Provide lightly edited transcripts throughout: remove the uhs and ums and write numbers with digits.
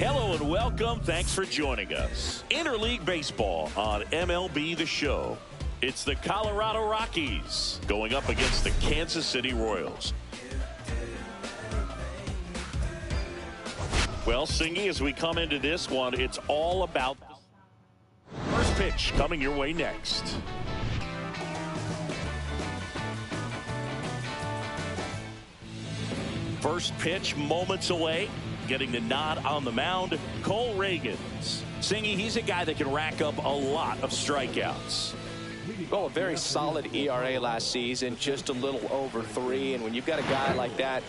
Hello and welcome. Thanks for joining us. Interleague Baseball on MLB The Show. It's the Colorado Rockies going up against the Kansas City Royals. Well, Singy, as we come into this one, it's all about the first pitch coming your way next. First pitch moments away. Getting the nod on the mound, Cole Reagans. Singy, he's a guy that can rack up a lot of strikeouts. Well, a very solid ERA last season, just a little over 3. And when you've got a guy like that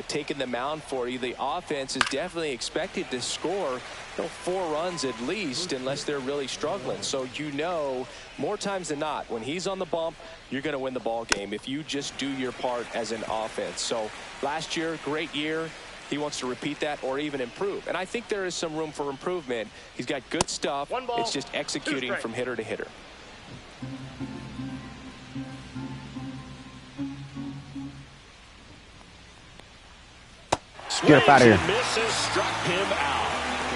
taking the mound for you, the offense is definitely expected to score 4 runs at least, unless they're really struggling. So more times than not, when he's on the bump, you're going to win the ball game if you just do your part as an offense. So last year, great year. He wants to repeat that or even improve. And I think there is some room for improvement. He's got good stuff. It's just executing from hitter to hitter. Get up out of here. Misses, struck him out.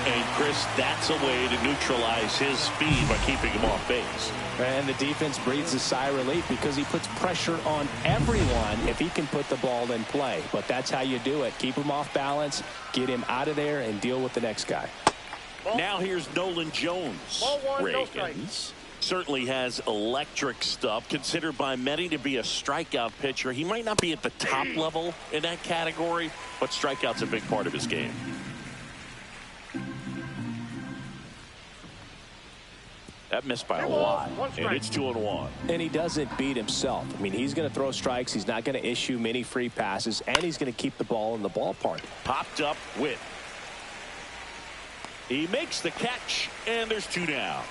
And Chris, that's a way to neutralize his speed by keeping him off base. And the defense breathes a sigh of relief because he puts pressure on everyone if he can put the ball in play. But that's how you do it. Keep him off balance, get him out of there, and deal with the next guy. Now here's Nolan Jones. Reagans certainly has electric stuff, considered by many to be a strikeout pitcher. He might not be at the top level in that category, but strikeout's a big part of his game. That missed by a lot, and it's 2-1. And he doesn't beat himself. I mean, he's going to throw strikes. He's not going to issue many free passes, and he's going to keep the ball in the ballpark. Popped up with. He makes the catch, and there's 2 down.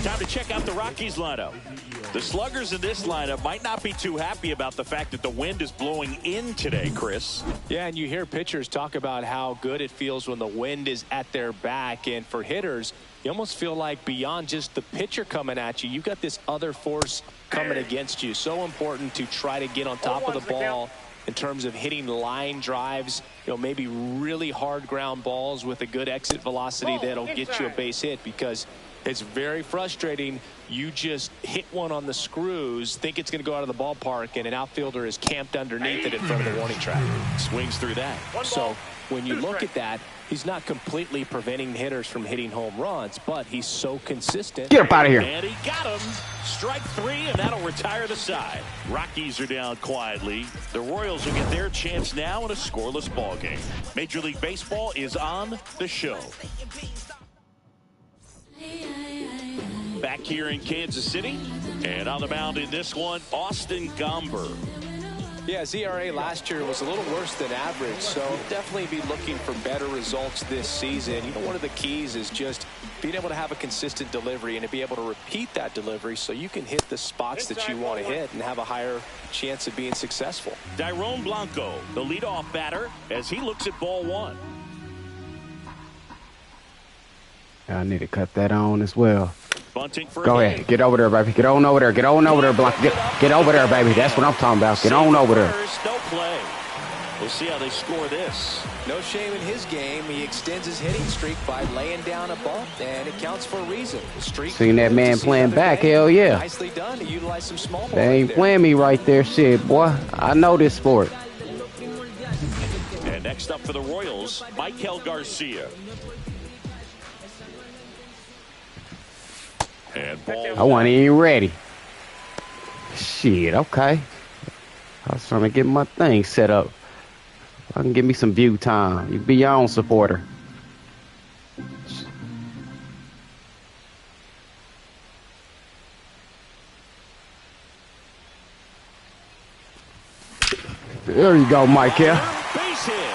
Time to check out the Rockies lineup. The sluggers in this lineup might not be too happy about the fact that the wind is blowing in today, Chris. Yeah, and you hear pitchers talk about how good it feels when the wind is at their back. And for hitters, you almost feel like beyond just the pitcher coming at you, you've got this other force coming against you. So important to try to get on top of the ball in terms of hitting line drives, maybe really hard ground balls with a good exit velocity that'll get you a base hit, because it's very frustrating. You just hit one on the screws, think it's going to go out of the ballpark, and an outfielder is camped underneath it in front of the warning track. Swings through that. So when you look at that, he's not completely preventing hitters from hitting home runs, but he's so consistent. Get up out of here. And he got him. Strike 3, and that'll retire the side. Rockies are down quietly. The Royals will get their chance now in a scoreless ball game. Major League Baseball is on the show. Back here in Kansas City, and on the mound in this one, Austin Gomber. Yeah, his ERA last year was a little worse than average, so definitely be looking for better results this season. One of the keys is just being able to have a consistent delivery and to be able to repeat that delivery so you can hit the spots that you want to hit and have a higher chance of being successful. Dairon Blanco, the leadoff batter, as he looks at ball 1. I need to cut that on as well. Bunting for Go ahead. Get over there, baby. Get on over there. Get on over there, Blanco. Get over there, baby. That's what I'm talking about. Get on over there. No play. We'll see how they score this. No shame in his game. He extends his hitting streak by laying down a bunt, and it counts for a reason. Seeing that man playing back, hell yeah. Nicely done to utilize some small ball. They ain't playing me right there, shit, boy. I know this sport. And next up for the Royals, Michael Garcia. And ball. I wasn't even ready. Shit, okay. I was trying to get my thing set up. I can give me some view time. You be your own supporter. There you go, Michael. Base hit.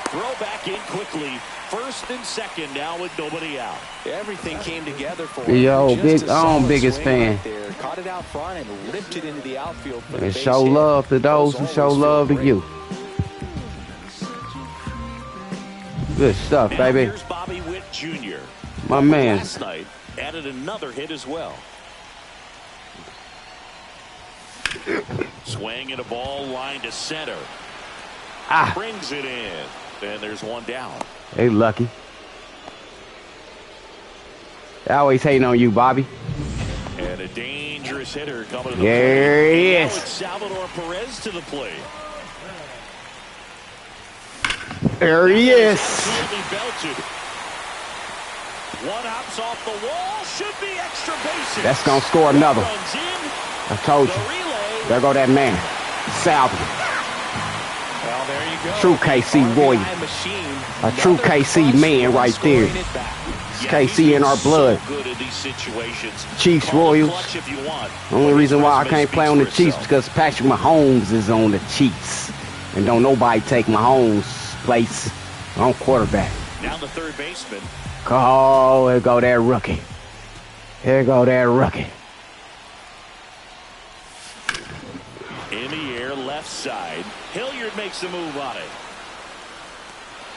Throw back in quickly. First and second now with nobody out. Everything came together for him. Yo, biggest fan. Right, caught it out front and ripped it into the outfield for the And base show hit. love to those who show love to you. Good stuff, Now baby. here's Bobby Witt Jr. My man. Last night added another hit as well. Swing and a ball line to center. Brings it in. And there's one down. They lucky. They always hating on you, Bobby. And a dangerous hitter coming to the there plate. he Now is. it's Salvador Perez to the plate. There he is. Absolutely belted. One hops off the wall. Should be extra bases. That's going to score another. I told you. There go that man. Salvador. Well, there you go. True KC Roy. A true KC man right there. It's KC in our blood. So good in these situations. Chiefs, Royals. Only reason why I can't play on the Chiefs because Patrick Mahomes is on the Chiefs. And don't nobody take Mahomes' place on quarterback. Now the third baseman. Oh, here go that rookie. Here go that rookie. In the air, left side. Hilliard makes a move on it.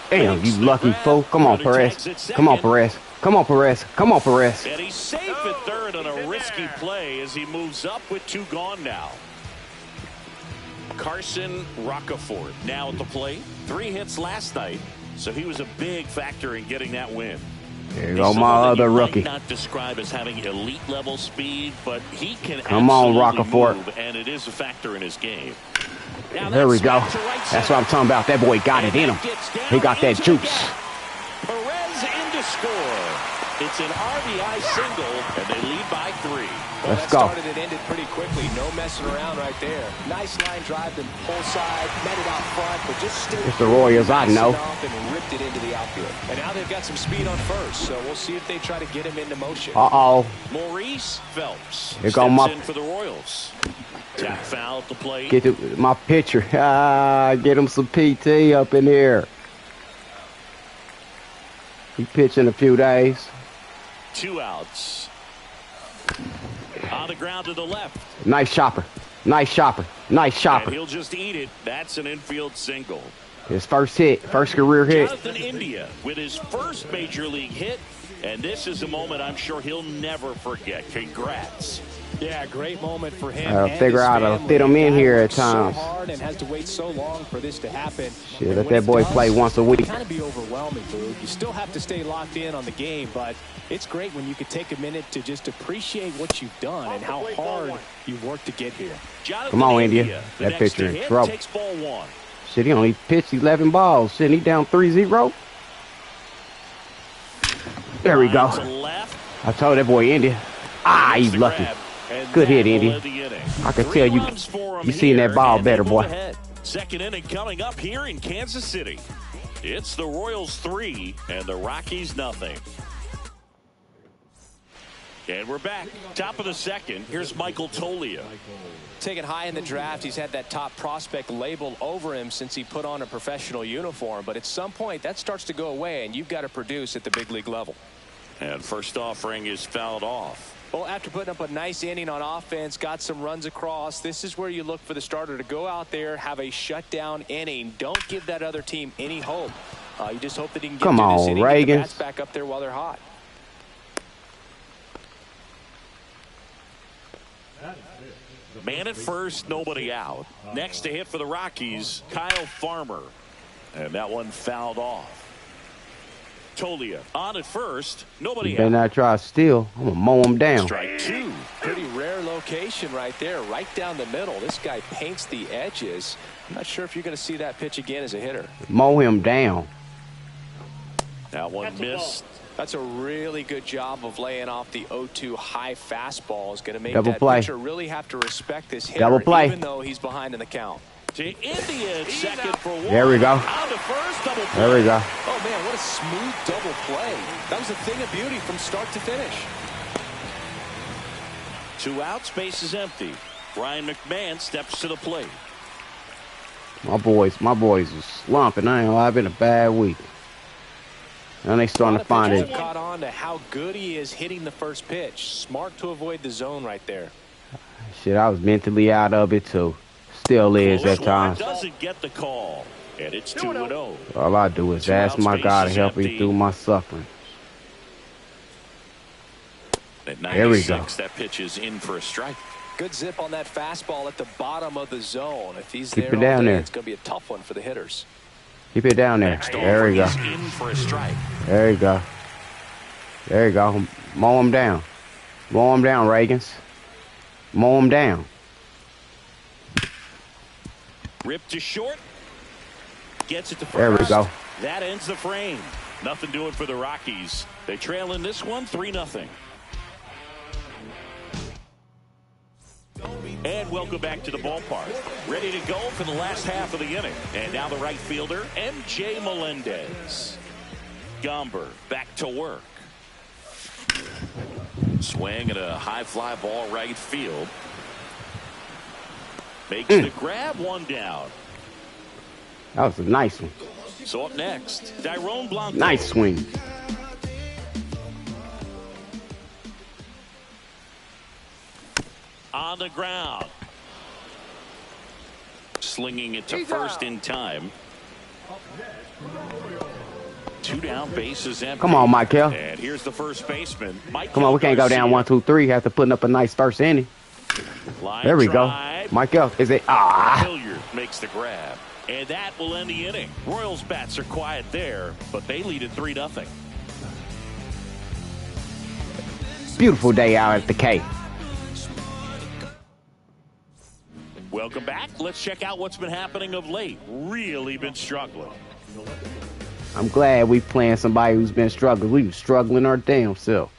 Damn, you lucky fool. Come on, Perez. Come on, Perez. Come on, Perez. Come on, Perez. And he's safe at third on a risky play as he moves up with two gone now. Carson Rocafort now at the plate. 3 hits last night, so he was a big factor in getting that win. There you go, my other rookie. Might not describe as having elite level speed, but he can come on, Rocafort. Move, and it is a factor in his game. Now there we go. That's what I'm talking about. That boy got it in him. He got that juice. Perez in to score. It's an RBI single, and they lead by 3. Well, let's go. Started and ended pretty quickly. No messing around right there. Nice line drive to pull side, met it out front, but just stayed. It's the Royals, I know. And ripped it into the outfield. And now they've got some speed on first, so we'll see if they try to get him into motion. Maurice Phelps. Here go my in for the Royals. Tap foul at the plate. Get my pitcher. Get him some PT up in here. He pitched in a few days. 2 outs. On the ground to the left. Nice chopper. Nice chopper. Nice chopper. And he'll just eat it. That's an infield single. His first hit. First career hit. Jonathan India with his first major league hit. And this is a moment I'm sure he'll never forget. Congrats. Yeah, great moment for him. I'll figure out how to fit him in here at times. So hard and has to wait so long for this to happen. Shit, let that boy play once a week. It kind of be overwhelming, Boo. You still have to stay locked in on the game, but it's great when you could take a minute to just appreciate what you've done and how hard you worked to get here. Come on, India. That pitcher in trouble. Shit, he only pitched 11 balls. Shit, he down 3-0. There we go. I told that boy India. He's lucky. Good hit, Indy. I can tell you seen that ball better, boy. Second inning coming up here in Kansas City. It's the Royals 3 and the Rockies nothing. And we're back. Top of the second. Here's Michael Toglia. Taken high in the draft, he's had that top prospect label over him since he put on a professional uniform. But at some point, that starts to go away, and you've got to produce at the big league level. And first offering is fouled off. Well, after putting up a nice inning on offense, got some runs across, this is where you look for the starter to go out there, have a shutdown inning. Don't give that other team any hope. You just hope that he can get through this inning, get the bats back up there while they're hot. Man at first, nobody out. Next to hit for the Rockies, Kyle Farmer. And that one fouled off. Toglia on at first, nobody out. Better not try to steal. I'm going to mow him down. Strike 2. Pretty rare location right there, right down the middle. This guy paints the edges. I'm not sure if you're going to see that pitch again as a hitter. Mow him down. That one missed. That's a really good job of laying off the 0-2 high fastball. Is going to make Double that play. pitcher really have to respect this hitter, Double play. even though he's behind in the count. To India, second for 1. There we go. On to first, double play. There we go. Oh, man, what a smooth double play. That was a thing of beauty from start to finish. 2 outs, base is empty. Brian McMahon steps to the plate. My boys are slumping. I ain't gonna lie, it's been a bad week. And they starting to find it. Caught on to how good he is hitting the first pitch. Smart to avoid the zone right there. Shit, I was mentally out of it too. Still is at times. Doesn't get the call, and it's 2-0. All I do is ask my God to help me through my suffering. At There we go. 96, that pitch is in for a strike. Good zip on that fastball at the bottom of the zone. If he's Keep there, it down there. It's going to be a tough one for the hitters. Keep it down there. There we go. In for a strike. There you go. There you go. Mow him down. Mow him down, Reagans. Mow him down. Ripped to short. Gets it to first. There we go. That ends the frame. Nothing doing for the Rockies. They trail in this one 3-0. And welcome back to the ballpark. Ready to go for the last half of the inning. And now the right fielder, MJ Melendez. Gomber back to work. Swing at a high fly ball right field. Makes the grab, one down. That was a nice one. So up next, Tyrone Blanco. Nice swing. On the ground. Slinging it to first in time. 2 down, bases empty. Come on, Michael. And here's the first baseman, Mike. Come on, we can't go down 1, 2, 3. Have to put up a nice first inning. There we go. Michael, is it? Hilliard makes the grab. And that will end the inning. Royals bats are quiet there, but they lead at 3-0. Beautiful day out at the K. Welcome back. Let's check out what's been happening of late. Really been struggling. I'm glad we playing somebody who's been struggling. We were struggling our damn self.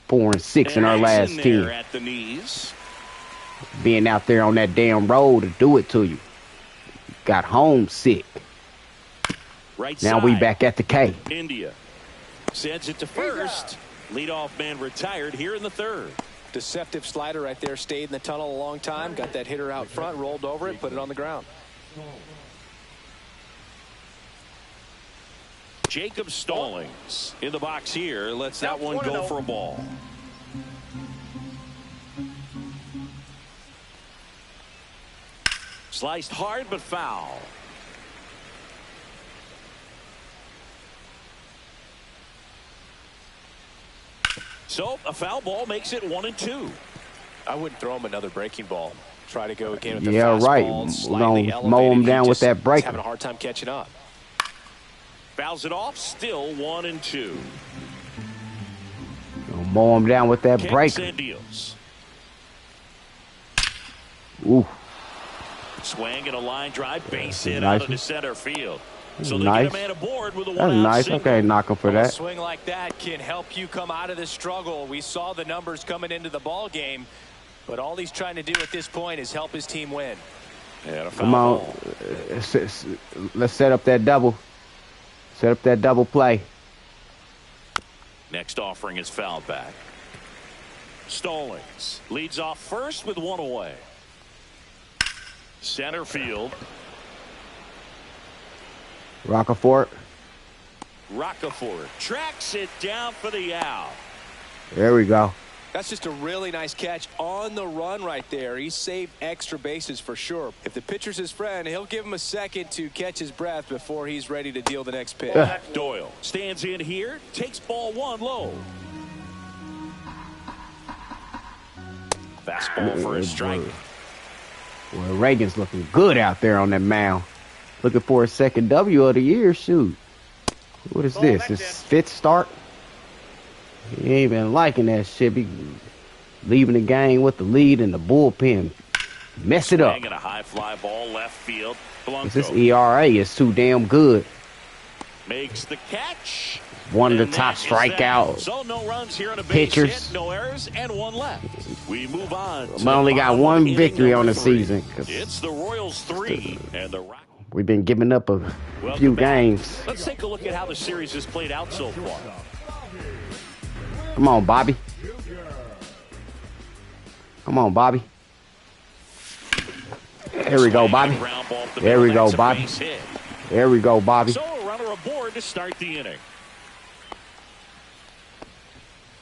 4-6 in our last 10. At the knees. Being out there on that damn road to do it to you. Got homesick. Right now side. We back at the K. India sends it to first. Leadoff man retired here in the third. Deceptive slider right there. Stayed in the tunnel a long time. Got that hitter out front. Rolled over it. Put it on the ground. Jacob Stallings in the box here. Lets that one go for a ball. Sliced hard but foul. So a foul ball makes it 1-2. I wouldn't throw him another breaking ball. Try to go again with the fastball. Right. We're gonna mow him down with that breaker. Having a hard time catching up. Fouls it off. Still 1-2. Gonna mow him down with that breaker. And deals. Ooh. Swing and a line drive, base hit out into center field. So they nice. get a man aboard with a That's nice. Single. Okay, knock him for that. A swing like that can help you come out of the struggle. We saw the numbers coming into the ball game, but all he's trying to do at this point is help his team win. Come on, let's set up that double. Set up that double play. Next offering is fouled back. Stallings leads off first with one away. Center field. Roccaforte tracks it down for the out. There we go. That's just a really nice catch on the run right there. He saved extra bases for sure. If the pitcher's his friend, he'll give him a second to catch his breath before he's ready to deal the next pitch. Doyle stands in here, takes ball one low. Fastball for a strike. Well, Reagan's looking good out there on that mound. Looking for a second W of the year. Shoot. What is this? His 5th start? He ain't been liking that shit. Be leaving the game with the lead in the bullpen. Mess it up. A high fly ball left field. This ERA is too damn good. Makes the catch. One of the top strikeout so no runs here on a base pitchers. Hit, no errors, and one left. We move on. We only got one victory on the season. It's the Royals 3 and the Rock. We've been giving up a few games. Let's take a look at how the series has played out so far. Come on, Bobby. Come on, Bobby. There we go, Bobby. There we go, Bobby. There we go, Bobby. So a runner aboard to start the inning.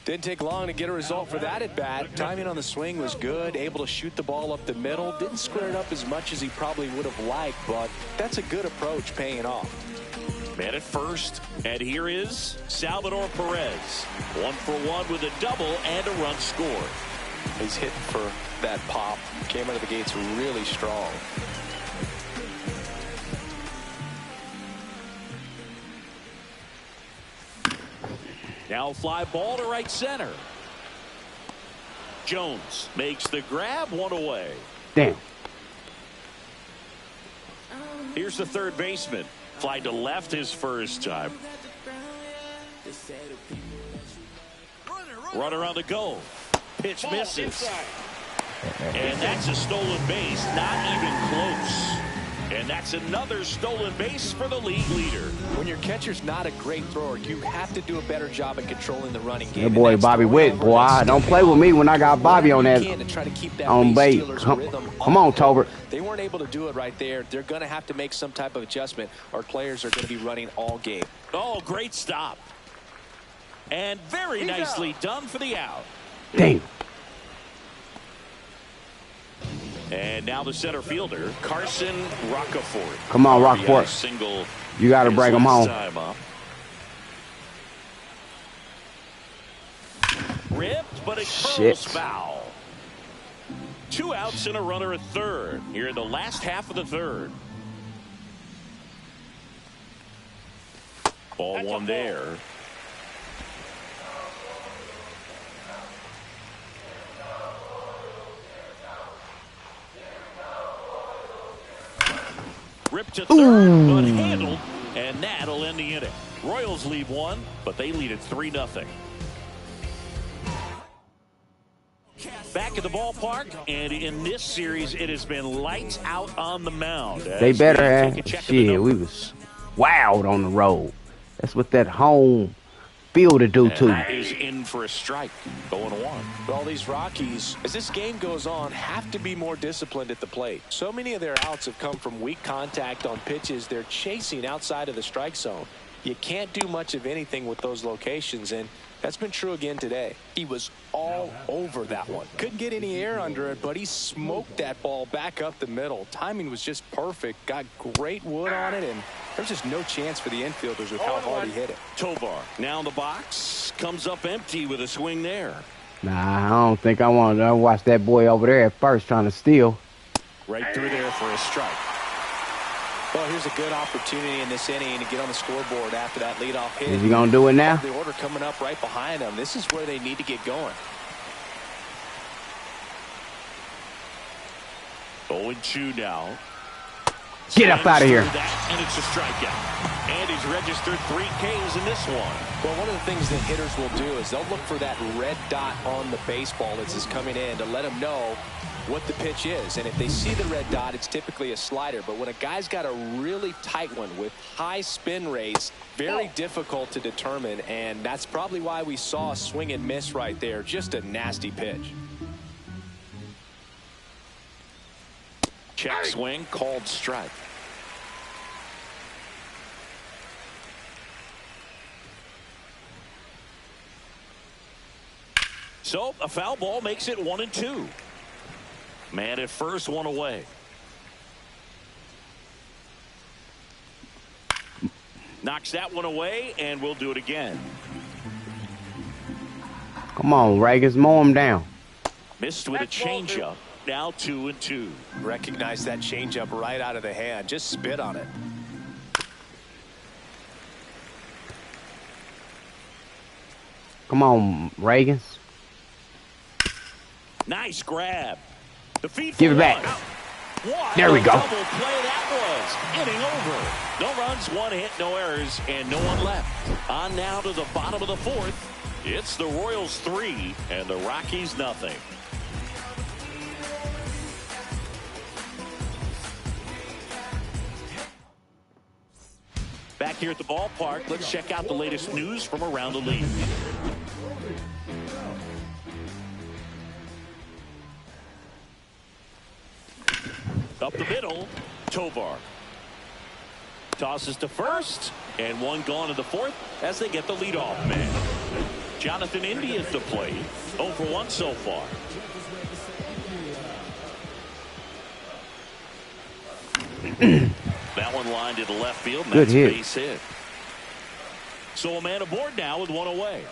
Didn't take long to get a result for that at bat. Timing on the swing was good. Able to shoot the ball up the middle. Didn't square it up as much as he probably would have liked, but that's a good approach paying off. Man at first, and here is Salvador Perez. 1 for 1 with a double and a run scored. He's hitting for that pop. Came out of the gates really strong. Now fly ball to right center. Jones makes the grab, one away. Damn. Here's the third baseman. Fly to left his first time. Runner on the go. Pitch misses. And that's a stolen base. Not even close. And that's another stolen base for the league leader. When your catcher's not a great thrower, you have to do a better job at controlling the running game. That boy Bobby Witt, boy, don't play with me when I got Bobby on that on bait. Come on, Tolbert. They weren't able to do it right there. They're going to have to make some type of adjustment, or players are going to be running all game. Oh, great stop. And very nicely done for the out. Damn. And now the center fielder, Carson Rocafort. Come on, Rocafort. Single. You got to bring him home. Ripped, but it curls foul. 2 outs and a runner at third. Here in the last half of the third. Ball one there. Ripped to third, but handled, and that'll end the inning. Royals leave one, but they lead it 3-0. Back at the ballpark, and in this series, it has been lights out on the mound. They better have. Shit, we was wild on the road. That's what that home field to do, too. That is in for a strike, going 1. But all these Rockies, as this game goes on, have to be more disciplined at the plate. So many of their outs have come from weak contact on pitches they're chasing outside of the strike zone. You can't do much of anything with those locations, and that's been true again today. He was all over that one. Couldn't get any air under it, but he smoked that ball back up the middle. Timing was just perfect. Got great wood on it, and there's just no chance for the infielders with how hard he hit it. Tovar now in the box. Comes up empty with a swing there. Nah, I don't think I want to watch that boy over there at first trying to steal. Right through there for a strike. Well, here's a good opportunity in this inning to get on the scoreboard after that leadoff hit. Is he going to do it now? The order coming up right behind them. This is where they need to get going. 0-2 now. Get up out of here. And it's a strikeout. And he's registered 3 Ks in this one. Well, one of the things that hitters will do is they'll look for that red dot on the baseball as it's coming in to let them know what the pitch is. And if they see the red dot, it's typically a slider. But when a guy's got a really tight one with high spin rates, very difficult to determine. And that's probably why we saw a swing and miss right there. Just a nasty pitch. Check swing, called strike. So a foul ball makes it 1-2. Man at first, 1 away. Knocks that one away, and we'll do it again. Come on, Reagans, mow him down. Missed with a changeup. Now 2-2. Recognize that changeup right out of the hand. Just spit on it. Come on, Reagans. Nice grab. The feed Give it back. There we go. Double play that was. Inning over. No runs, 1 hit, no errors, and no one left. On now to the bottom of the 4th. It's the Royals 3 and the Rockies nothing. Back here at the ballpark, let's check out the latest news from around the league. Up the middle, Tovar. Tosses to first, and 1 gone in the 4th as they get the leadoff man. Jonathan India at the plate. 0 for 1 so far. That one lined to the left field. And good that's hit. Base hit. So a man aboard now with 1 away.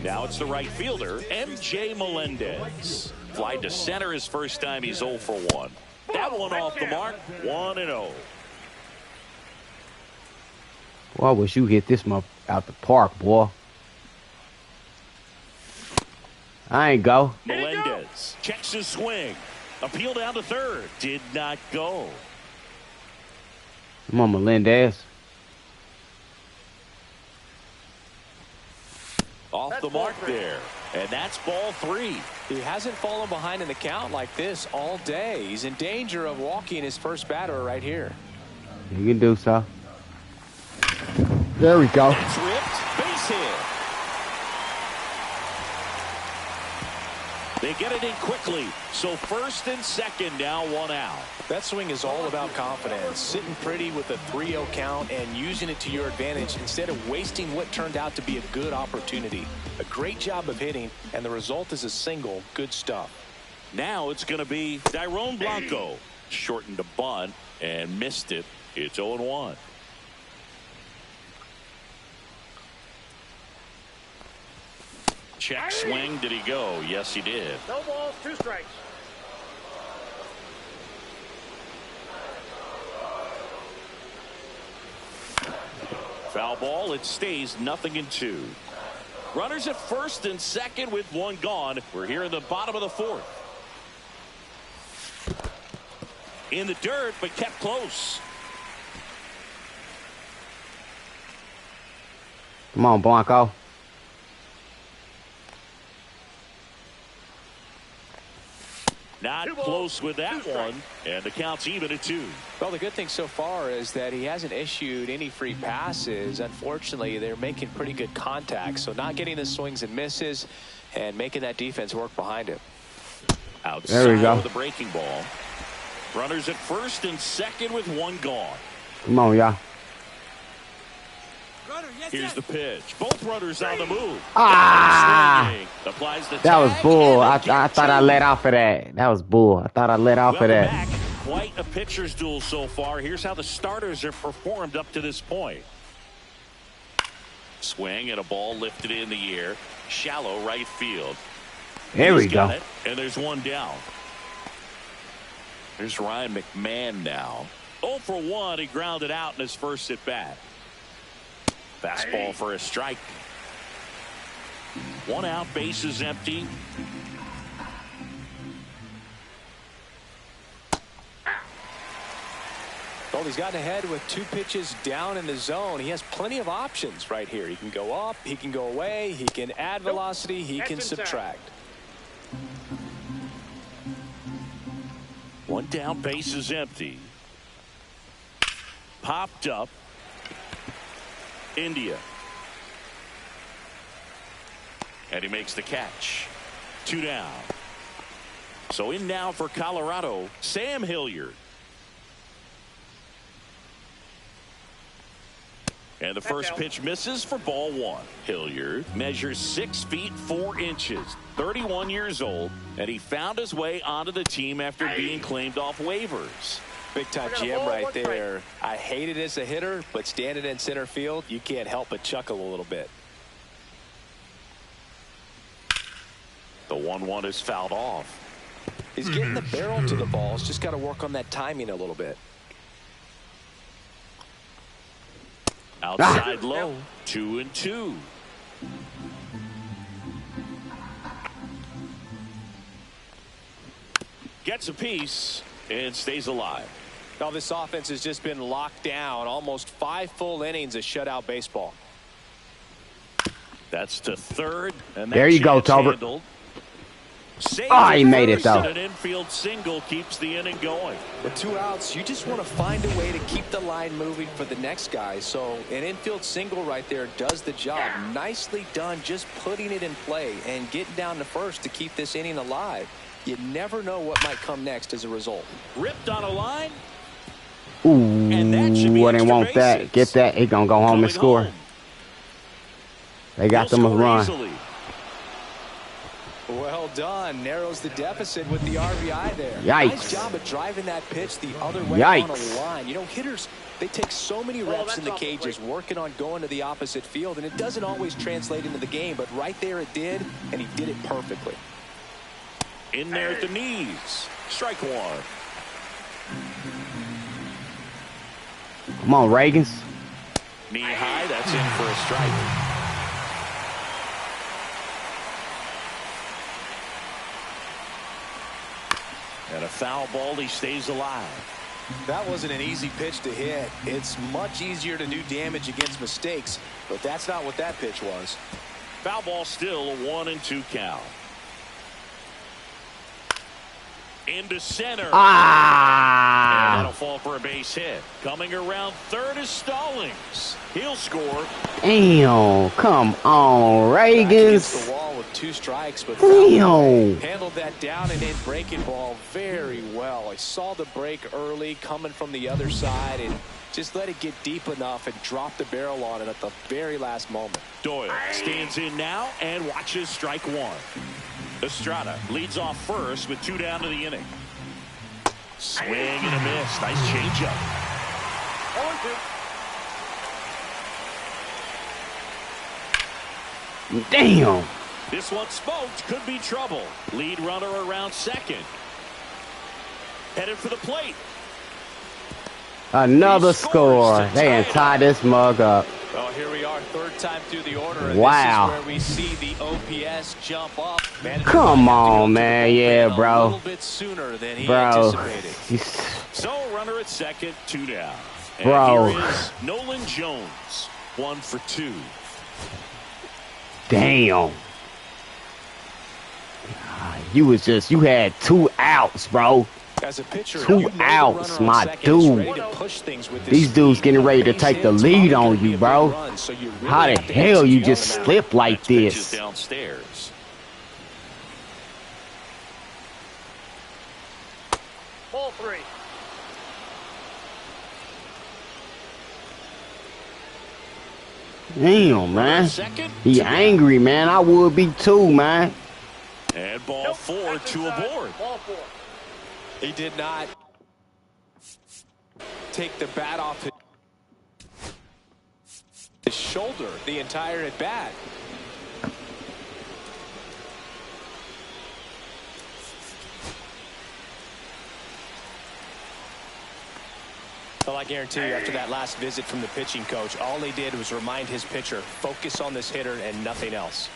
Now it's the right fielder, M.J. Melendez. Fly to center his first time. He's 0 for 1. That one off the mark, 1-0. Boy, I wish you hit this out the park, boy. I ain't go. Melendez checks his swing. Appeal down to third. Did not go. Come on, Melendez. Off the mark there. And that's ball 3. He hasn't fallen behind in the count like this all day. He's in danger of walking his first batter right here. You can do so. There we go. It's ripped. Base hit. They get it in quickly. So first and second, now 1 out. That swing is all about confidence. Sitting pretty with a 3-0 count and using it to your advantage instead of wasting what turned out to be a good opportunity. A great job of hitting, and the result is a single. Good stuff. Now it's going to be Dairon Blanco. Shortened a bunt and missed it. It's 0-1. Check swing. Did he go? Yes, he did. No balls, 2 strikes. Foul ball. It stays 0-2. Runners at first and second with 1 gone. We're here in the bottom of the 4th. In the dirt, but kept close. Come on, Blanco. Not close with that one, and the count's even at 2. Well, the good thing so far is that he hasn't issued any free passes. Unfortunately, they're making pretty good contact, so not getting the swings and misses and making that defense work behind him. Outside there we go. With the breaking ball. Runners at first and second with 1 gone. Come on, y'all. Here's the pitch. Both runners on the move. Ah! Applies the That was tag, bull. and I thought I let off of that. That was bull. I thought I let off of that. Back. Quite a pitcher's duel so far. Here's how the starters have performed up to this point. Swing and a ball lifted in the air. Shallow right field. There we go. It, and there's 1 down. There's Ryan McMahon now. 0 for 1. He grounded out in his first at bat. Fastball for a strike. 1 out, bases empty. Well, he's gotten ahead with 2 pitches down in the zone. He has plenty of options right here. He can go up, he can go away, he can add velocity, he can subtract. 1 down, bases empty. Popped up. India. And he makes the catch. 2 down. So in now for Colorado, Sam Hilliard. And the first pitch misses for ball 1. Hilliard measures 6 feet 4 inches, 31 years old, and he found his way onto the team after being claimed off waivers. Big time GM right there. I hate it as a hitter, but standing in center field, you can't help but chuckle a little bit. The 1-1 is fouled off. He's getting the barrel to the balls. Just got to work on that timing a little bit. Outside low, 2-2. Gets a piece and stays alive. Now this offense has just been locked down. Almost 5 full innings of shutout baseball. That's to third. And there you go, Tolbert. Oh, he made it, though. An infield single keeps the inning going. With 2 outs, you just want to find a way to keep the line moving for the next guy. So an infield single right there does the job. Nicely done, just putting it in play and getting down to first to keep this inning alive. You never know what might come next as a result. Ripped on a line. Ooh, and that should be I didn't want that. Get that. He gonna go home and score. They got them a run. Well Well done. Narrows the deficit with the RBI there. Yikes. Nice job of driving that pitch the other way on a line. You know, hitters, they take so many reps in the cages working on going to the opposite field, and it doesn't always translate into the game, but right there it did, and he did it perfectly. In there at the knees. Strike one. Come on, Reagans. Knee high, that's in for a strike. And a foul ball, he stays alive. That wasn't an easy pitch to hit. It's much easier to do damage against mistakes, but that's not what that pitch was. Foul ball, still a 1-2 count. Into center. Ah! And that'll fall for a base hit. Coming around third is Stallings. He'll score. Damn, come on, Reagans. The wall with 2 strikes, but Damn. handled that down and in breaking ball very well. I saw the break early coming from the other side and just let it get deep enough and drop the barrel on it at the very last moment. Doyle stands in now and watches strike one. Estrada leads off first with 2 down to the inning. Swing and a miss. Nice changeup. 0-2. Damn. This one smoked. Could be trouble. Lead runner around second. Headed for the plate. Another score. They ain't tie this mug up. Well, here we are, third time through the order. And wow. This is where we see the OPS jump up. Come on, man. Yeah, bro. A little bit sooner than he anticipated. So, runner at second, 2 down. And bro. Here is Nolan Jones, 1 for 2. Damn. You had 2 outs, bro. As a pitcher, 2 outs, my dude. These dudes getting ready to take the lead on you, bro. How the hell you just slip like this? Downstairs. Ball 3. Damn, man. He angry, man. I would be too, man. And ball 4, 2 aboard. Ball 4. He did not take the bat off his shoulder the entire at bat. Well, I guarantee you, after that last visit from the pitching coach, all he did was remind his pitcher, focus on this hitter and nothing else.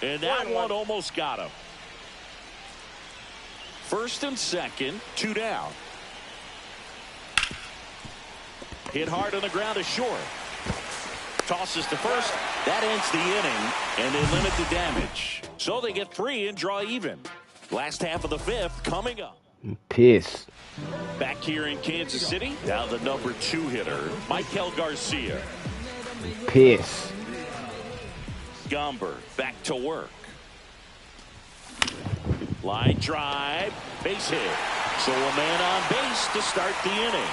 And that one almost got him. First and second, 2 down. Hit hard on the ground to short. Tosses to first. That ends the inning, and they limit the damage. So they get 3 and draw even. Last half of the 5th coming up. I'm pissed. Back here in Kansas City, now the number 2 hitter, Michael Garcia. I'm pissed. Gomber back to work. Line drive, base hit. So a man on base to start the inning.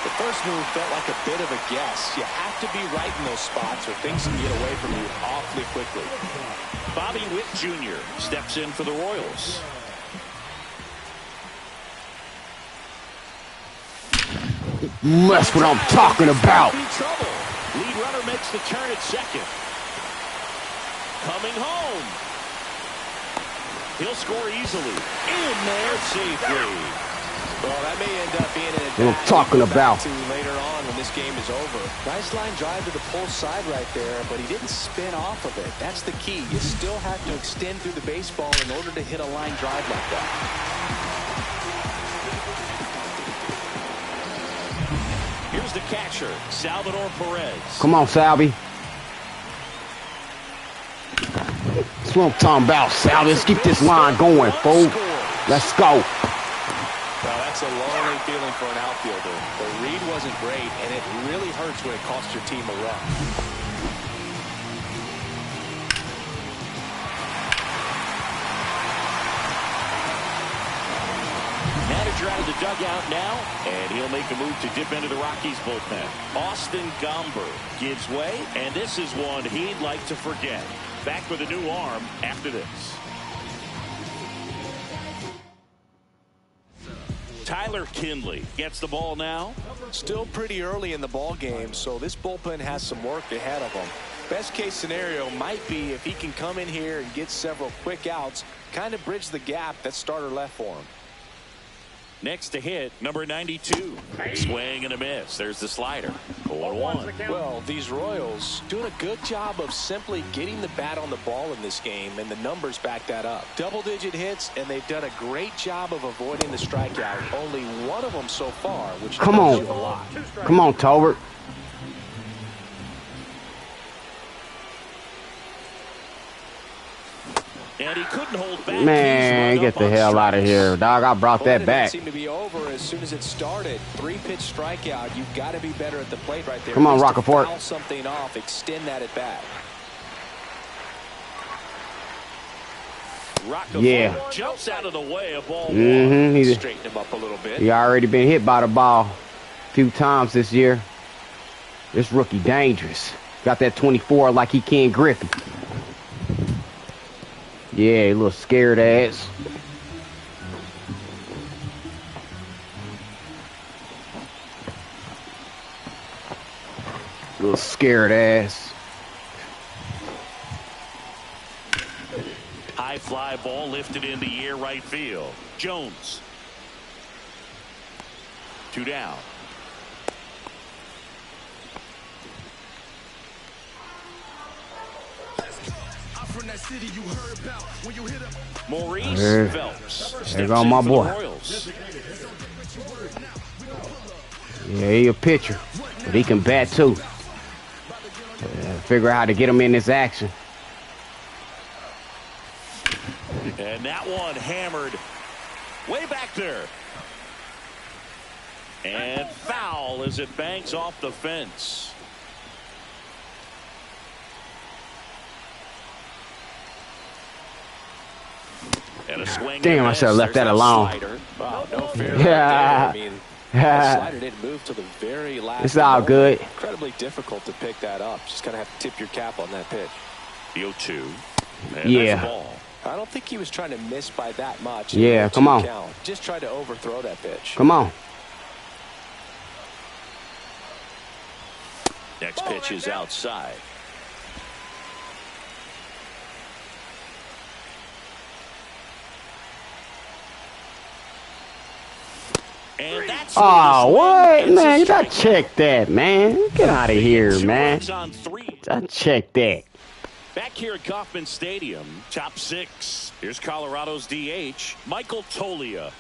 The first move felt like a bit of a guess. You have to be right in those spots or things can get away from you awfully quickly. Bobby Witt Jr. steps in for the Royals. That's what I'm talking about. Trouble. Lead runner makes the turn at second. Coming home. He'll score easily. In there safely. Well, that may end up being What I'm talking about. Later on when this game is over. Nice line drive to the pull side right there, but he didn't spin off of it. That's the key. You still have to extend through the baseball in order to hit a line drive like that. Here's the catcher, Salvador Perez. Come on, Salvi. That's what I'm talking about, Salvi. Let's keep this line going, fool. Let's go. Well, that's a lonely feeling for an outfielder. The read wasn't great, and it really hurts when it costs your team a run. pitcher out of the dugout now, and he'll make a move to dip into the Rockies bullpen. Austin Gomber gives way, and this is one he'd like to forget. Back with a new arm after this. Tyler Kinley gets the ball now. Still pretty early in the ball game, so this bullpen has some work ahead of them. Best case scenario might be if he can come in here and get several quick outs, kind of bridge the gap that starter left for him. Next to hit, number 92. Swing and a miss. There's the slider. 0-1. Well, these Royals doing a good job of simply getting the bat on the ball in this game, and the numbers back that up. Double-digit hits, and they've done a great job of avoiding the strikeout. Only one of them so far, which tells you a lot. Come on, Tolbert. And he couldn't hold back. Man, get the hell out of here, dog. I brought that back. It seemed to be over as soon as it started. 3-pitch strikeout. You've got to be better at the plate right there. Come on, Roccaforte. Foul something off. Extend that at bat. Roccaforte jumps out of the way of ball one. Straighten him up a little bit. He already been hit by the ball a few times this year. This rookie dangerous. Got that 24 like he Ken Griffey. Yeah, a little scared ass. Little scared ass. High fly ball lifted in the air right field. Jones. 2 down. Maurice Phelps. There go my boy. Yeah, he a pitcher, but he can bat too. Figure out how to get him in this action. And that one hammered way back there. And foul as it banks off the fence. And a swing. Damn, I should have left that alone. Wow, no fair Yeah. right there. I mean, the slider didn't move to the very last. It's all good. Incredibly difficult to pick that up. Just gotta have to tip your cap on that pitch. The 0-2. And yeah. that's the ball. I don't think he was trying to miss by that much. Yeah, come on. Count. Just tried to overthrow that pitch. Come on. Next pitch is outside. And that's what? Man, you gotta check that, man. Get out of here, man. I check that. Back here at Kauffman Stadium, top 6. Here's Colorado's DH, Michael Toglia.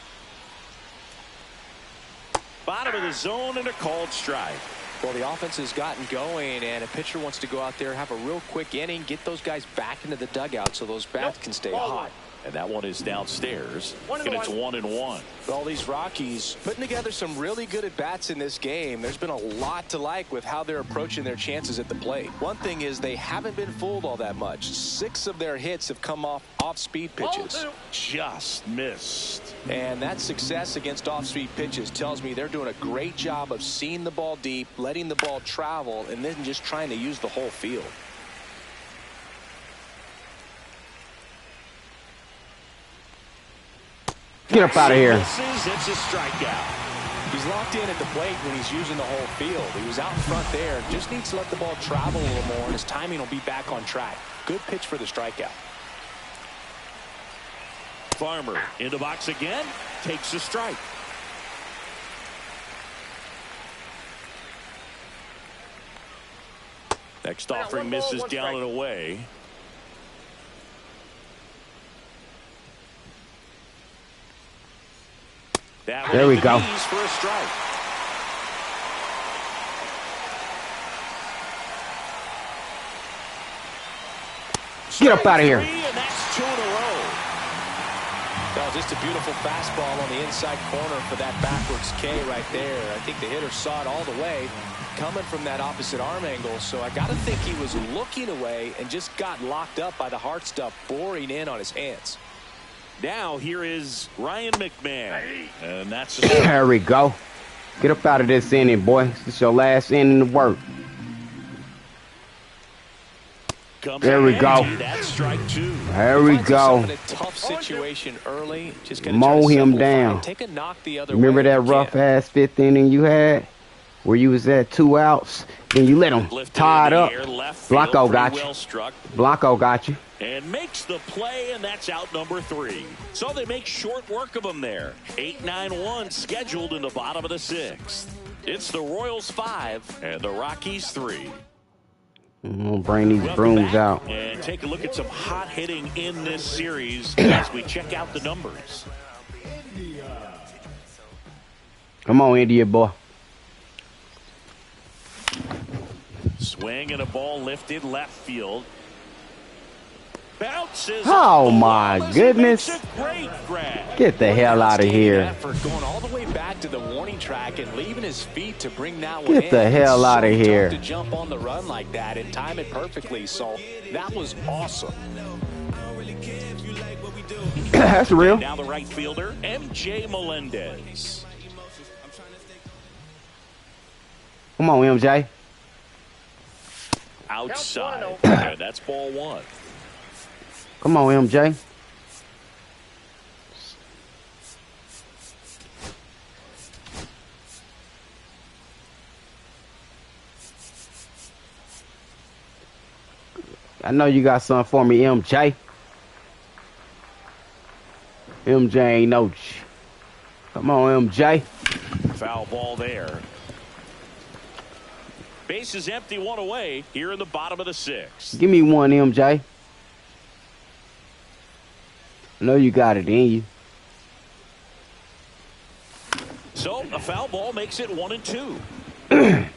Bottom of the zone and a called strike. Well, the offense has gotten going, and a pitcher wants to go out there, have a real quick inning, get those guys back into the dugout so those bats can stay hot. And that one is downstairs, and it's 1-1. All these Rockies putting together some really good at-bats in this game. There's been a lot to like with how they're approaching their chances at the plate. One thing is they haven't been fooled all that much. 6 of their hits have come off-speed pitches. Just missed. And that success against off-speed pitches tells me they're doing a great job of seeing the ball deep, letting the ball travel, and then just trying to use the whole field. Get up out of here. It's a strikeout. He's locked in at the plate when he's using the whole field. He was out in front there. Just needs to let the ball travel a little more, and his timing will be back on track. Good pitch for the strikeout. Farmer in the box again. Takes a strike. Next offering misses down and away. There we go. For a strike. Get up out of here. And that's 2 in a row. Well, just a beautiful fastball on the inside corner for that backwards K right there. I think the hitter saw it all the way coming from that opposite arm angle. So I got to think he was looking away and just got locked up by the hard stuff boring in on his hands. Now here is Ryan McMahon. And that's there we go. Get up out of this inning, boy. This is your last inning of work. There we go. That's strike 2. There we go. In a tough situation early, just mow him down. Take a knock the other Remember way that rough ass 5th inning you had, where you was at 2 outs, and you let him tied up. Blanco got you. Blanco got you. And makes the play, and that's out number 3. So they make short work of him there. 8-9-1 scheduled in the bottom of the 6th. It's the Royals 5 and the Rockies 3. I'm gonna bring these brooms out and take a look at some hot hitting in this series as we check out the numbers. Come on, India boy. Swing and a ball lifted left field. Bounces. Oh my goodness. Get the hell out of here. Going all the way back to the warning track and leaving his feet to bring that one in. Get the hell out of here. To jump on the run like that and time it perfectly. So that was awesome. That's real. And now the right fielder, MJ Melendez. Come on, MJ. Outside. Yeah, that's ball 1. Come on, MJ. I know you got something for me, MJ. MJ ain't no. Come on, MJ. Foul ball there. Base is empty, 1 away here in the bottom of the 6th. Give me one, MJ. I know you got it in you. So a foul ball makes it 1-2.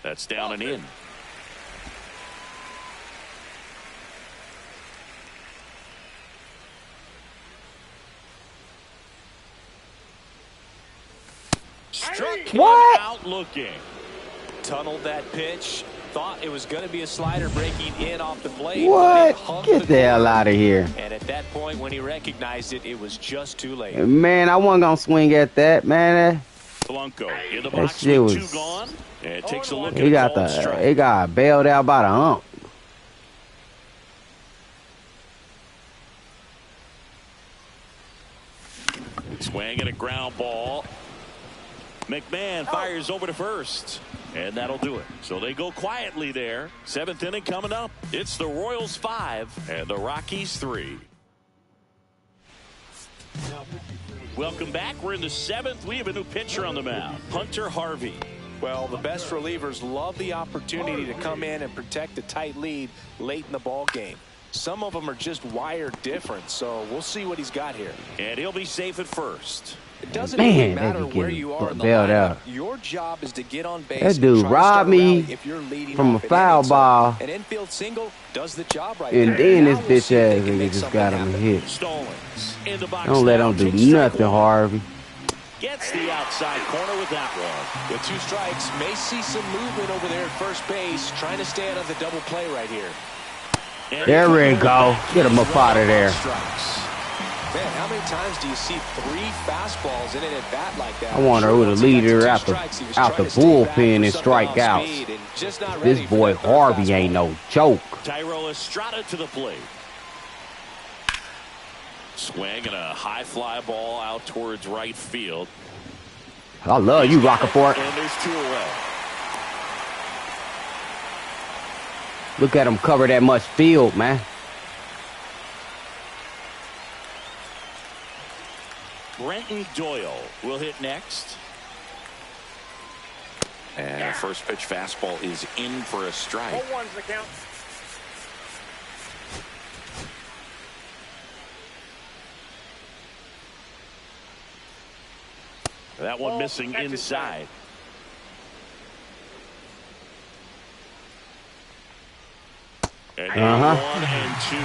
That's down and in. Struck him out looking. Tunneled that pitch. Thought it was going to be a slider breaking in off the plate. What? Get the hell out of here. And at that point, when he recognized it, it was just too late. Man, I wasn't going to swing at that, man. Blanco in the box with 2 gone. And takes a look at it got bailed out by the hump. Swing and a ground ball. McMahon fires over to first. And that'll do it. So they go quietly there. 7th inning coming up. It's the Royals 5 and the Rockies 3. Welcome back. We're in the 7th. We have a new pitcher on the mound, Hunter Harvey. Well, the best relievers love the opportunity to come in and protect a tight lead late in the ball game. Some of them are just wired different, so we'll see what he's got here. And he'll be safe at first. It doesn't really matter where you are in the lineup. Your job is to get on base. That dude robbed me from a foul ball. An infield single does the job right and then this bitch ass nigga just got him hit. Don't let him do nothing, Harvey. Gets the outside corner with that one. With 2 strikes, may see some movement over there at first base, trying to stay out of the double play right here. And there we go. Get him up out of there. Man, how many times do you see 3 fastballs in an at bat like that? I wonder who the leader out the bullpen and strikeouts. This boy Harvey ain't no joke. Thairo Estrada to the plate. Swing and a high fly ball out towards right field. I love you, Rockaport. And there's 2 away. Look at him cover that much field, man. Brenton Doyle will hit next. And a first pitch fastball is in for a strike. 0-1's the count. That one missing inside. And now 1 and 2.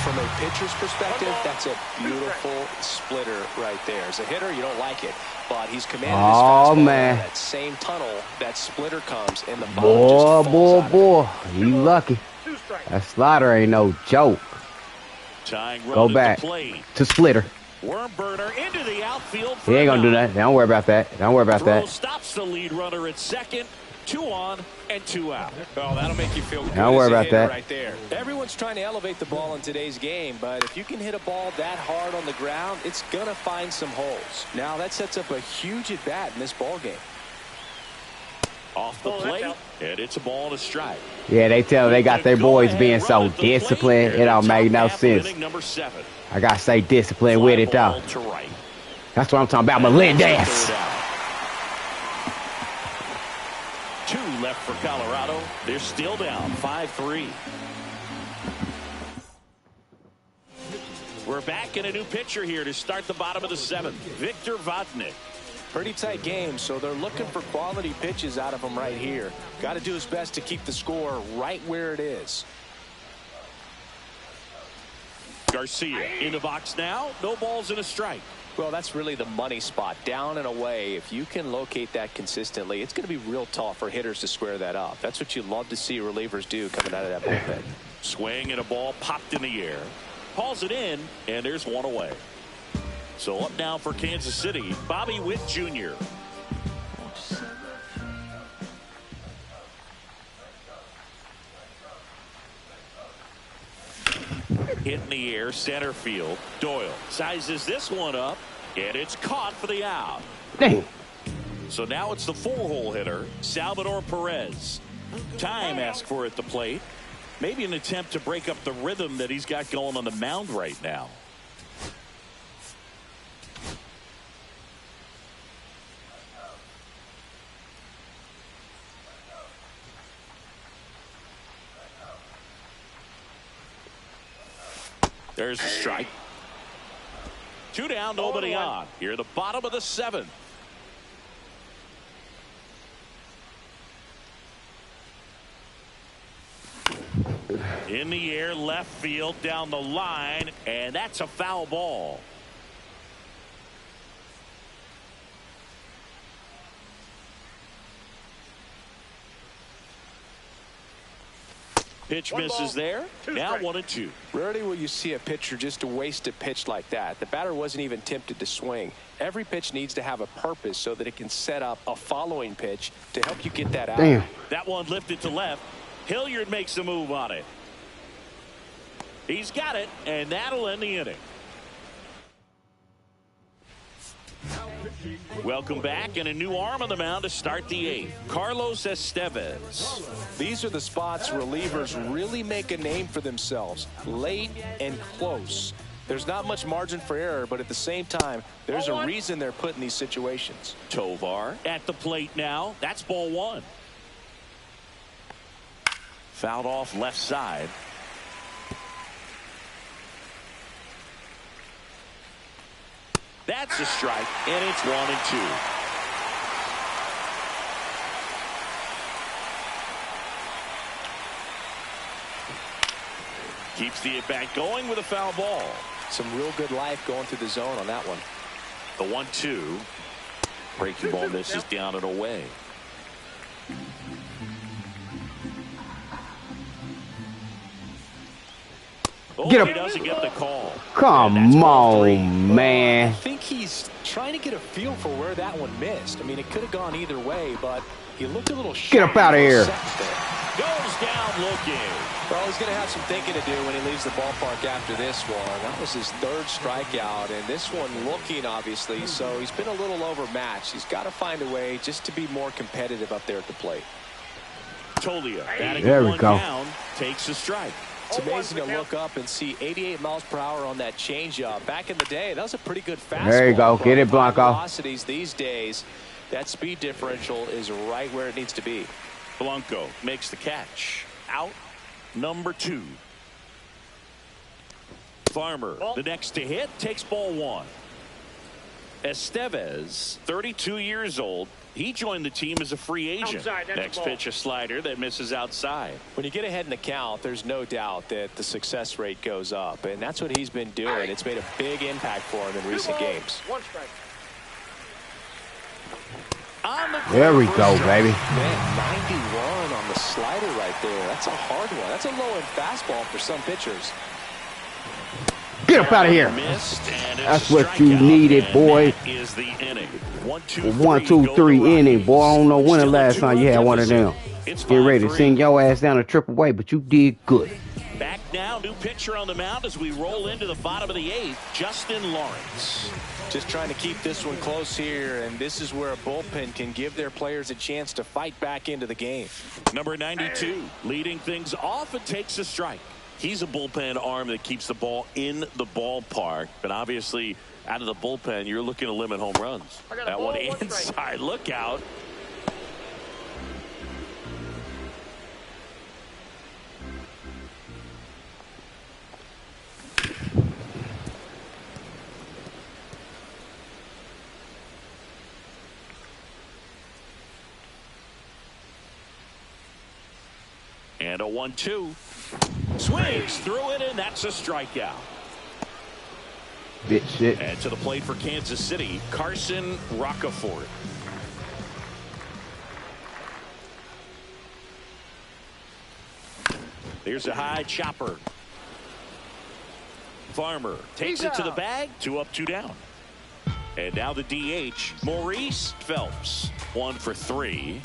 From a pitcher's perspective, that's a beautiful splitter right there. As a hitter, you don't like it, but he's commanded his fastball in that same tunnel. That splitter comes, and the ball just falls out of it. You lucky. That slider ain't no joke. Go back to splitter. Worm burner into the outfield. He ain't gonna do that. Don't worry about that. Don't worry about that. Stops the lead runner at second. 2 on and 2 out. Oh, that'll make you feel good. Don't worry about that. Right there. Everyone's trying to elevate the ball in today's game, but if you can hit a ball that hard on the ground, it's gonna find some holes. Now that sets up a huge at bat in this ball game. Off the plate, and it's a ball and a strike. Yeah, they got their boys being so disciplined. It don't make no sense. I gotta say discipline with it though. That's what I'm talking about, Melendez. 2 left for Colorado. They're still down 5-3. We're back in a new pitcher here to start the bottom of the 7th. Victor Vodnik. Pretty tight game, so they're looking for quality pitches out of him right here. Got to do his best to keep the score right where it is. Garcia in the box now. No balls and a strike. Well, that's really the money spot, down and away. If you can locate that consistently, it's going to be real tough for hitters to square that up. That's what you love to see relievers do coming out of that bullpen. Swing and a ball popped in the air. Hauls it in, and there's 1 away. So up now for Kansas City, Bobby Witt Jr. Hit in the air, center field. Doyle sizes this one up, and it's caught for the out. Dang. So now it's the 4-hole hitter, Salvador Perez. Time asked for at the plate. Maybe an attempt to break up the rhythm that he's got going on the mound right now. There's a strike. 2 down, nobody on. Here at the bottom of the 7th. In the air, left field, down the line, and that's a foul ball. Pitch misses there. Now 1 and 2. Rarely will you see a pitcher just waste a pitch like that. The batter wasn't even tempted to swing. Every pitch needs to have a purpose so that it can set up a following pitch to help you get that out. Damn. That one lifted to left. Hilliard makes the move on it. He's got it, and that'll end the inning. Welcome back, and a new arm on the mound to start the 8th. Carlos Estevez. These are the spots relievers really make a name for themselves. Late and close. There's not much margin for error, but at the same time, there's a reason they're put in these situations. Tovar at the plate now. That's ball 1. Fouled off left side. That's a strike, and it's 1 and 2. Keeps the at-bat going with a foul ball. Some real good life going through the zone on that one. The 1-2. Breaking ball misses down and away. Get him. He doesn't get the call. Come on, man. I think he's trying to get a feel for where that one missed. I mean, it could have gone either way, but he looked a little sharp. Get up out of here. Goes down looking. Well, he's going to have some thinking to do when he leaves the ballpark after this one. That was his 3rd strikeout, and this one looking, obviously, so he's been a little overmatched. He's got to find a way just to be more competitive up there at the plate. Tolia, batting there we 1 go. down, takes a strike. It's amazing to look up and see 88 miles per hour on that changeup. Back in the day, that was a pretty good fastball. There you go. Get it, Blanco. Velocities these days, that speed differential is right where it needs to be. Blanco makes the catch. Out number 2. Farmer, the next to hit, takes ball 1. Estevez, 32 years old, He joined the team as a free agent. Next pitch, a slider that misses outside. When you get ahead in the count, there's no doubt that the success rate goes up, and that's what he's been doing. It's made a big impact for him in recent games. One strike. There we go, baby. Man, 91 on the slider right there. That's a hard one. That's a low-end fastball for some pitchers. Get up out of here. That's what you needed, boy. Is the inning. 1, 2, 3 inning, boy. I don't know when the last time you had one of them. Get ready to send your ass down to AAA, but you did good. Back now, new pitcher on the mound as we roll into the bottom of the 8th, Justin Lawrence. Just trying to keep this one close here, and this is where a bullpen can give their players a chance to fight back into the game. Number 92, leading things off, and takes a strike. He's a bullpen arm that keeps the ball in the ballpark, but obviously out of the bullpen, you're looking to limit home runs. That one inside, look out. And a 1-2. Swings through it, and that's a strikeout. Bitch shit. And to the plate for Kansas City, Carson Rocafort. There's a high chopper. Farmer takes it to the bag. 2 up, 2 down. And now the DH, Maurice Phelps. 1 for 3.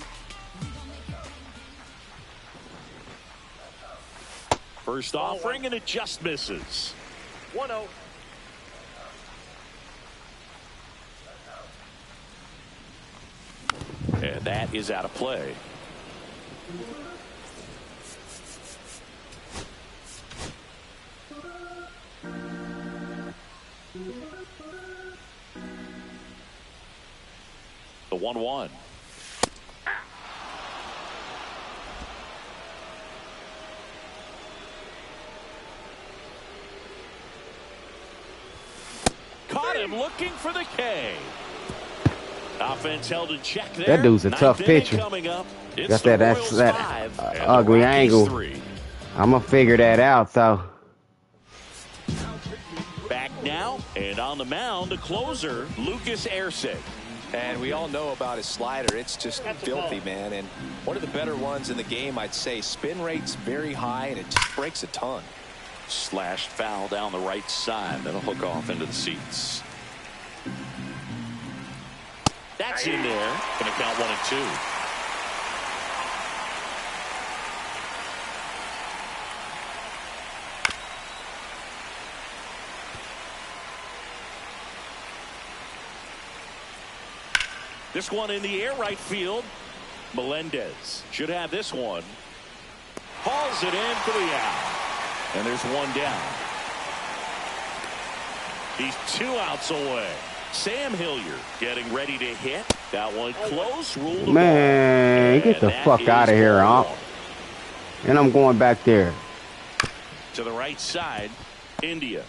First offering, and it just misses. 1-0. And that is out of play. The 1-1. Caught him looking for the K. Offense held in check there. That dude's a tough pitcher. Got that ugly angle. I'm gonna figure that out though. Back now, and on the mound, the closer, Lucas Erceg. And we all know about his slider. It's just filthy, man. And one of the better ones in the game, I'd say. Spin rate's very high, and it just breaks a ton. Slashed foul down the right side. That'll hook off into the seats. That's in there. Gonna count 1 and 2. This one in the air, right field. Melendez should have this one. Hauls it in for the out. And there's 1 down. He's 2 outs away. Sam Hilliard getting ready to hit. That one close. Ruled Man, get the fuck out of here, Omp. And I'm going back there. To the right side, India.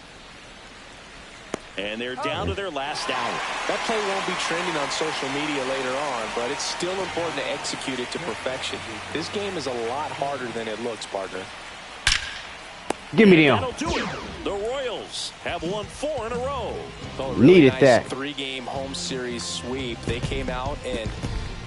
And they're down to their last out. That play won't be trending on social media later on, but it's still important to execute it to perfection. This game is a lot harder than it looks, partner. Give me them. That'll do it. The Royals have won 4 in a row. Well, really Needed nice that. 3-game home series sweep. They came out and,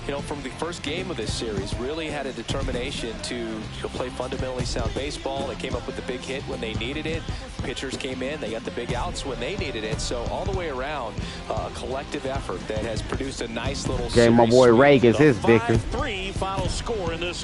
you know, from the first game of this series, really had a determination to play fundamentally sound baseball. They came up with the big hit when they needed it. Pitchers came in. They got the big outs when they needed it. So all the way around, a collective effort that has produced a nice little Gave my boy Reagan's his victory. 5-3 final score in this